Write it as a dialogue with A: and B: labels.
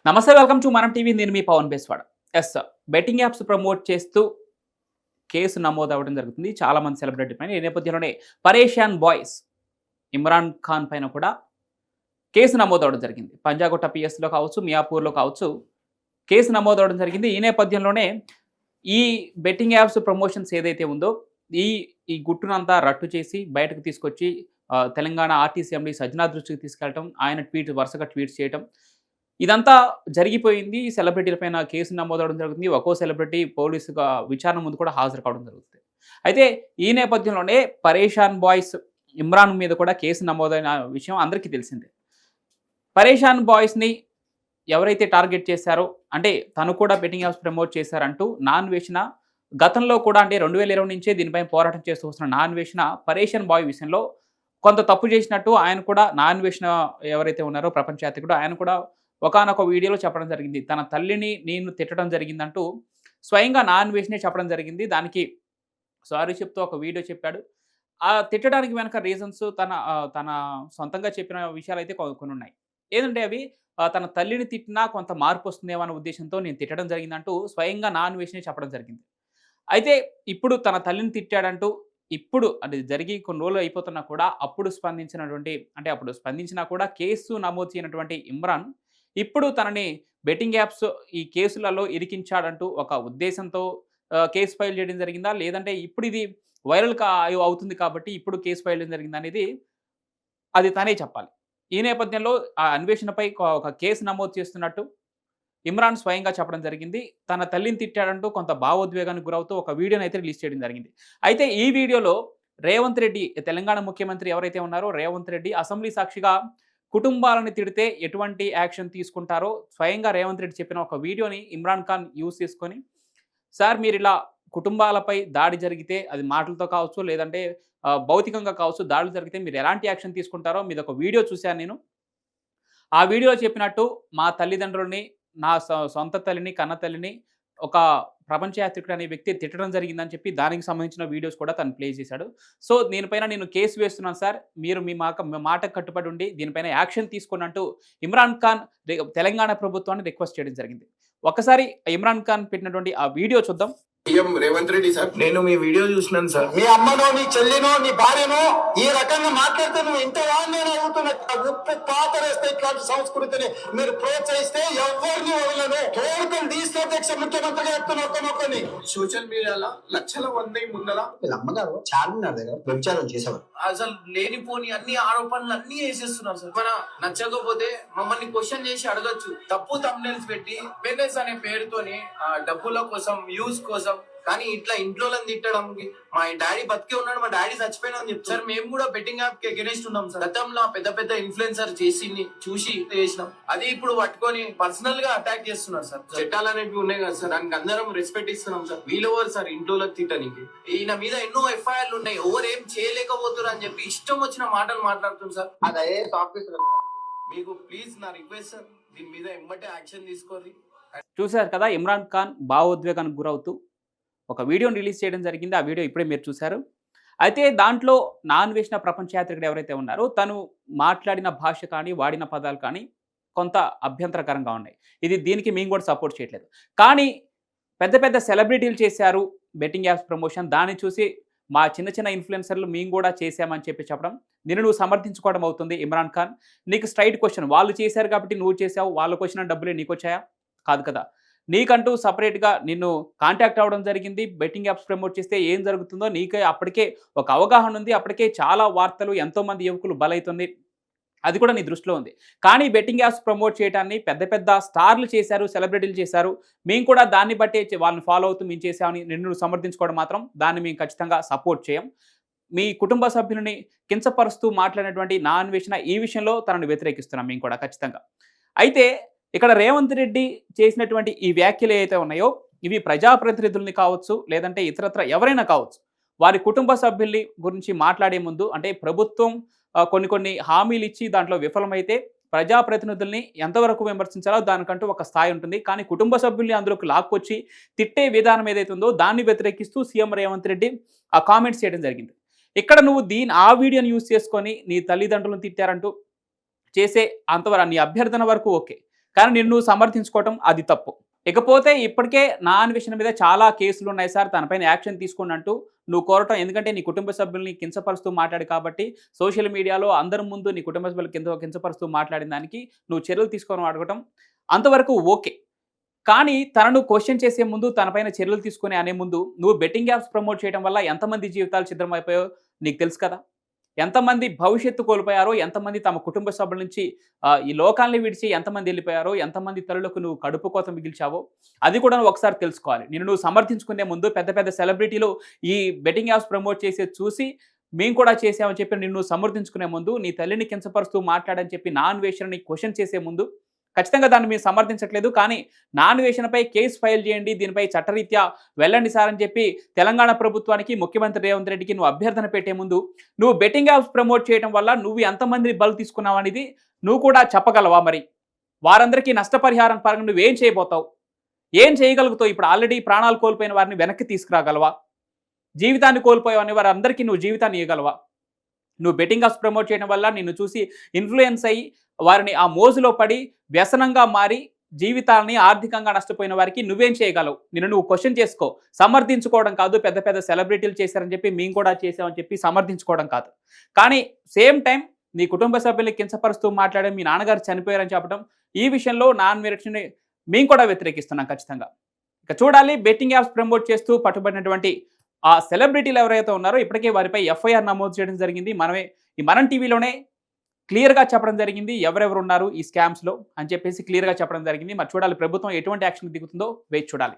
A: నమస్తే, welcome to Manam TV. నేను మీ పవన్ బేస్వాడ. ఎస్, బెట్టింగ్ యాప్స్ ప్రమోట్ చేస్తూ కేసు నమోదవ్వడం జరుగుతుంది చాలా మంది సెలబ్రిటీ పైన. ఈ నేపథ్యంలోనే పరేషాన్ బాయ్స్ ఇమ్రాన్ ఖాన్ పైన కూడా కేసు నమోదవ్వడం జరిగింది. పంజాగుట్ట పిఎస్లో కావచ్చు, మియాపూర్లో కావచ్చు కేసు నమోదవ్వడం జరిగింది. ఈ నేపథ్యంలోనే ఈ బెట్టింగ్ యాప్స్ ప్రమోషన్స్ ఏదైతే ఉందో ఈ ఈ గుట్టునంతా రట్టు చేసి బయటకు తీసుకొచ్చి తెలంగాణ ఆర్టీసీ ఎండీ సజ్జనా దృష్టికి తీసుకెళ్ళటం, ఆయన వరుసగా ట్వీట్స్ చేయటం, ఇదంతా జరిగిపోయింది. సెలబ్రిటీలపైన కేసు నమోదవడం జరుగుతుంది. ఒక్కో సెలబ్రిటీ పోలీసుగా విచారణ ముందు కూడా హాజరు కావడం జరుగుతుంది. అయితే ఈ నేపథ్యంలోనే పరేషాన్ బాయ్స్ ఇమ్రాన్ మీద కూడా కేసు నమోదైన విషయం అందరికీ తెలిసిందే. పరేషాన్ బాయ్స్‌ని ఎవరైతే టార్గెట్ చేశారో, అంటే తను కూడా బెట్టింగ్ యాప్స్ ప్రమోట్ చేశారంటూ నాన్వేషణ గతంలో కూడా, అంటే 2020 నుంచే దీనిపై పోరాటం చేస్తూ వస్తున్న నాన్వేషణ పరేషాన్ బాయ్ విషయంలో కొంత తప్పు చేసినట్టు ఆయన కూడా, నాన్వేషణ ఎవరైతే ఉన్నారో ప్రపంచ యాత్రికుడు, ఆయన కూడా ఒకానొక వీడియోలో చెప్పడం జరిగింది. తన తల్లిని నేను తిట్టడం జరిగిందంటూ స్వయంగా నాన్వేషనే చెప్పడం జరిగింది. దానికి సారీ చెప్తూ ఒక వీడియో చెప్పాడు. ఆ తిట్టడానికి వెనక రీజన్స్ తన సొంతంగా చెప్పిన విషయాలైతే కొన్నున్నాయి. ఏదంటే అవి తన తల్లిని తిట్టినా కొంత మార్పొస్తుందేమో అన్న ఉద్దేశంతో నేను తిట్టడం జరిగిందంటూ స్వయంగా నాన్వేషనే చెప్పడం జరిగింది. అయితే ఇప్పుడు తన తల్లిని తిట్టాడంటూ, ఇప్పుడు అది జరిగి కొన్ని రోజులు అయిపోతున్నా కూడా అప్పుడు స్పందించినటువంటి, అంటే అప్పుడు స్పందించినా కూడా కేసు నమోదు చేయనటువంటి ఇమ్రాన్ ఇప్పుడు తనని బెట్టింగ్ యాప్స్ ఈ కేసులలో ఇరికించాడంటూ ఒక ఉద్దేశంతో కేస్ ఫైల్ చేయడం జరిగిందా? లేదంటే ఇప్పుడు ఇది వైరల్ అవుతుంది కాబట్టి ఇప్పుడు కేస్ ఫైల్ చేయడం జరిగిందా అనేది అది తనే చెప్పాలి. ఈ నేపథ్యంలో ఆ అన్వేషణపై ఒక కేసు నమోదు చేస్తున్నట్టు ఇమ్రాన్ స్వయంగా చెప్పడం జరిగింది. తన తల్లిని తిట్టాడంటూ కొంత భావోద్వేగానికి గురవుతూ ఒక వీడియోనైతే రిలీజ్ చేయడం జరిగింది. అయితే ఈ వీడియోలో రేవంత్ రెడ్డి, తెలంగాణ ముఖ్యమంత్రి ఎవరైతే ఉన్నారో రేవంత్ రెడ్డి అసెంబ్లీ సాక్షిగా కుటుంబాలను తిడితే ఎటువంటి యాక్షన్ తీసుకుంటారో స్వయంగా రేవంత్ రెడ్డి చెప్పిన ఒక వీడియోని ఇమ్రాన్ ఖాన్ యూజ్ చేసుకొని, సార్ మీరిలా కుటుంబాలపై దాడి జరిగితే అది మాటలతో కావచ్చు, లేదంటే భౌతికంగా కావచ్చు, దాడులు జరిగితే మీరు ఎలాంటి యాక్షన్ తీసుకుంటారో మీదొక వీడియో చూశాను నేను. ఆ వీడియోలో చెప్పినట్టు మా తల్లిదండ్రులని, నా సొంత తల్లిని, కన్న తల్లిని ఒక ప్రపంచ యాత్రికుడు అనే వ్యక్తి తిట్టడం జరిగిందని చెప్పి దానికి సంబంధించిన వీడియోస్ కూడా తను ప్లే చేశాడు. సో దీనిపైన నేను కేసు వేస్తున్నాను సార్, మీరు మీ మాటకు కట్టుబడి ఉండి దీనిపైన యాక్షన్ తీసుకోండి అంటూ ఇమ్రాన్ ఖాన్ తెలంగాణ ప్రభుత్వాన్ని రిక్వెస్ట్ చేయడం జరిగింది. ఒక్కసారి ఇమ్రాన్ ఖాన్ పెట్టినటువంటి ఆ వీడియో చూద్దాం.
B: సీఎం రేవంత్ రెడ్డి సార్, నేను మీ వీడియో చూసినాను సార్.
C: మీ అమ్మనో, నీ చెల్లినో, నీ భార్యనో ఈ రకంగా మాట్లాడితే నువ్వు ఇంత నేను అడుగుతున్నా. ఉప్పు పాతరేస్తే ఇట్లాంటి సంస్కృతిని మీరు ప్రోత్సహిస్తే ఎవరిని వదలను. తోడుకొని తీసుకొచ్చే ముఖ్యమంత్రిగా చెప్తున్నా.
B: సోషల్ మీడియాలో లక్షల మంది ముందర
C: వీళ్ళ అమ్మగారు చార్మినార్ దగ్గర వ్యభిచారం చేసేవారు.
B: అసలు లేనిపోని అన్ని ఆరోపణలు అన్ని వేసేస్తున్నారు సార్. మన నచ్చకపోతే మమ్మల్ని క్వశ్చన్ చేసి అడగచ్చు. తప్పు థంబ్నెయిల్స్ పెట్టి బిజినెస్ అనే పేరుతోని డబ్బుల కోసం, వ్యూస్ కోసం, కానీ ఇట్లా ఇంట్లో తిట్టడం, మా డాడీ బతికే ఉన్నాడు, మా డాడీ చచ్చిపోయినా అని చెప్తారు సార్. మేము కూడా బెట్టింగ్ యాప్ కి అగెనిస్ట్ ఉన్నాం సార్. గతంలో పెద్ద పెద్ద ఇన్ఫ్లుయెన్సర్ చూసి చేసినాం. అది ఇప్పుడు పట్టుకొని పర్సనల్ గా అటాక్ చేస్తున్నారు సార్. చట్టాలు అనేవి ఉన్నాయి కదా సార్, దానికి అందరం రెస్పెక్ట్ ఇస్తున్నాం సార్. వీళ్ళెవరు సార్ ఇంట్లో తిట్టడానికి? ఈయన మీద ఎన్నో ఎఫ్ఐఆర్లు ఉన్నాయి, ఎవరు ఏం చేయలేకపోతున్నారు అని చెప్పి ఇష్టం వచ్చిన మాటలు మాట్లాడుతుంది సార్.
C: అదే ఆఫీస్
B: మీకు ప్లీజ్ నా రిక్వెస్ట్ సార్, దీని మీద ఎమ్మటే యాక్షన్ తీసుకోవాలి.
A: చూశారు కదా, ఇమ్రాన్ ఖాన్ భావోద్వేగానికి గురవుతూ ఒక వీడియోని రిలీజ్ చేయడం జరిగింది. ఆ వీడియో ఇప్పుడే మీరు చూశారు. అయితే దాంట్లో నాన్వేషణ ప్రపంచ యాత్రికుడు ఎవరైతే ఉన్నారో తను మాట్లాడిన భాష కానీ, వాడిన పదాలు కానీ కొంత అభ్యంతరకరంగా ఉన్నాయి. దీనికి మేము కూడా సపోర్ట్ చేయట్లేదు. కానీ పెద్ద పెద్ద సెలబ్రిటీలు చేశారు బెట్టింగ్ యాప్స్ ప్రమోషన్, దాన్ని చూసి మా చిన్న చిన్న ఇన్ఫ్లుయెన్సర్లు మేము కూడా చేశామని చెప్పడం నువ్వు సమర్థించుకోవడం అవుతుంది. ఇమ్రాన్ ఖాన్, నీకు స్ట్రైట్ క్వశ్చన్, వాళ్ళు చేశారు కాబట్టి నువ్వు చేసావు, వాళ్ళకు వచ్చిన డబ్బులే నీకు వచ్చాయా? కాదు కదా. నీకంటూ సపరేట్గా నిన్ను కాంటాక్ట్ అవ్వడం జరిగింది. బెట్టింగ్ యాప్స్ ప్రమోట్ చేస్తే ఏం జరుగుతుందో నీకే అప్పటికే ఒక అవగాహన ఉంది. అప్పటికే చాలా వార్తలు, ఎంతోమంది యువకులు బలవుతుంది, అది కూడా నీ దృష్టిలో ఉంది. కానీ బెట్టింగ్ యాప్స్ ప్రమోట్ చేయడాన్ని పెద్ద పెద్ద స్టార్లు చేశారు, సెలబ్రిటీలు చేశారు. మేము కూడా దాన్ని బట్టే వాళ్ళని ఫాలో అవుతూ మేము చేసామని నిన్ను సమర్థించుకోవడం మాత్రం దాన్ని మేము ఖచ్చితంగా సపోర్ట్ చేయం. మీ కుటుంబ సభ్యులని కించపరుస్తూ మాట్లాడినటువంటి నా అన్వేషణ ఈ విషయంలో తనను వ్యతిరేకిస్తున్నాం మేము కూడా ఖచ్చితంగా. అయితే ఇక్కడ రేవంత్ రెడ్డి చేసినటువంటి ఈ వ్యాఖ్యలు ఏవైతే ఉన్నాయో ఇవి ప్రజాప్రతినిధుల్ని కావచ్చు, లేదంటే ఇతరత్ర ఎవరైనా కావచ్చు, వారి కుటుంబ సభ్యుల్ని గురించి మాట్లాడే ముందు, అంటే ప్రభుత్వం కొన్ని హామీలు ఇచ్చి దాంట్లో విఫలమైతే ప్రజాప్రతినిధుల్ని ఎంతవరకు విమర్శించాలో దానికంటూ ఒక స్థాయి ఉంటుంది. కానీ కుటుంబ సభ్యుల్ని అందులోకి లాక్కొచ్చి తిట్టే విధానం ఏదైతే ఉందో దాన్ని వ్యతిరేకిస్తూ సీఎం రేవంత్ రెడ్డి ఆ కామెంట్స్ చేయడం జరిగింది. ఇక్కడ నువ్వు ఆ వీడియోని యూజ్ చేసుకొని నీ తల్లిదండ్రులను తిట్టారంటూ చేసే అంతవరకు నీ అభ్యర్థన వరకు ఓకే. కానీ నిన్ను సమర్థించుకోవటం అది తప్పు. ఇకపోతే ఇప్పటికే నా అన్వేషణ మీద చాలా కేసులు ఉన్నాయి సార్, తనపైన యాక్షన్ తీసుకోండి అంటూ నువ్వు కోరటం, ఎందుకంటే నీ కుటుంబ సభ్యుల్ని కించపరుస్తూ మాట్లాడు కాబట్టి సోషల్ మీడియాలో అందరి ముందు నీ కుటుంబ సభ్యులు కించపరుస్తూ మాట్లాడిన దానికి నువ్వు చర్యలు తీసుకొని అడగటం అంతవరకు ఓకే. కానీ తనను క్వెషన్ చేసే ముందు, తనపైన చర్యలు తీసుకొని అనే ముందు నువ్వు బెట్టింగ్ యాప్స్ ప్రమోట్ చేయడం వల్ల ఎంతమంది జీవితాలు ఛిద్రమైపోయాయో నీకు తెలుసు కదా. ఎంతమంది భవిష్యత్తు కోల్పోయారో, ఎంతమంది తమ కుటుంబ సభ్యుల నుంచి ఈ లోకాన్ని విడిచి ఎంతమంది వెళ్ళిపోయారో, ఎంతమంది తల్లులకు నువ్వు కడుపు కోత మిగిల్చావో అది కూడా నువ్వు ఒకసారి తెలుసుకోవాలి. నువ్వు సమర్థించుకునే ముందు పెద్ద పెద్ద సెలబ్రిటీలు ఈ బెట్టింగ్ యాప్స్ ప్రమోట్ చేసేది చూసి మేము కూడా చేసామని చెప్పి నిన్ను సమర్థించుకునే ముందు, నీ తల్లిని కించపరుస్తూ మాట్లాడని చెప్పి నా అన్వేషణని క్వశ్చన్ చేసే ముందు ఖచ్చితంగా దాన్ని మీరు సమర్థించట్లేదు. కానీ నా అన్వేషణపై కేసు ఫైల్ చేయండి, దీనిపై చట్టరీత్యా వెళ్ళండి సార్ అని చెప్పి తెలంగాణ ప్రభుత్వానికి, ముఖ్యమంత్రి రేవంత్ రెడ్డికి నువ్వు అభ్యర్థన పెట్టే ముందు నువ్వు బెట్టింగ్ యాప్స్ ప్రమోట్ చేయడం వల్ల నువ్వు ఎంతమంది బలు తీసుకున్నావు అనేది నువ్వు కూడా చెప్పగలవా? మరి వారందరికీ నష్టపరిహారం పరంగా నువ్వేం చేయబోతావు? ఏం చేయగలుగుతావు? ఇప్పుడు ఆల్రెడీ ప్రాణాలు కోల్పోయిన వారిని వెనక్కి తీసుకురాగలవా? జీవితాన్ని కోల్పోయావని వారందరికీ నువ్వు జీవితాన్ని ఇవ్వగలవా? నువ్వు బెట్టింగ్ యాప్స్ ప్రమోట్ చేయడం వల్ల నిన్ను చూసి ఇన్ఫ్లుయెన్స్ అయ్యి వారిని ఆ మోజులో పడి వ్యసనంగా మారి జీవితాలని ఆర్థికంగా నష్టపోయిన వారికి నువ్వేం చేయగలవు? నువ్వు క్వశ్చన్ చేసుకో. సమర్థించుకోవడం కాదు, పెద్ద పెద్ద సెలబ్రిటీలు చేశారని చెప్పి మేము కూడా చేసామని చెప్పి సమర్థించుకోవడం కాదు. కానీ సేమ్ టైం నీ కుటుంబ సభ్యుల్ని కించపరుస్తూ మాట్లాడే మీ నాన్నగారు చనిపోయారని చెప్పడం, ఈ విషయంలో నిరీక్షని మేము కూడా వ్యతిరేకిస్తున్నాం ఖచ్చితంగా. ఇక చూడాలి, బెట్టింగ్ యాప్స్ ప్రమోట్ చేస్తూ పట్టుబడినటువంటి ఆ సెలబ్రిటీలు ఎవరైతే ఉన్నారో ఇప్పటికే వారిపై ఎఫ్ఐఆర్ నమోదు చేయడం జరిగింది. ఈ మనం టీవీలోనే క్లియర్గా చెప్పడం జరిగింది ఎవరెవరు ఉన్నారు ఈ స్కామ్స్లో అని చెప్పేసి క్లియర్గా చెప్పడం జరిగింది. మరి చూడాలి ప్రభుత్వం ఎటువంటి యాక్షన్ దిగుతుందో వేచి చూడాలి.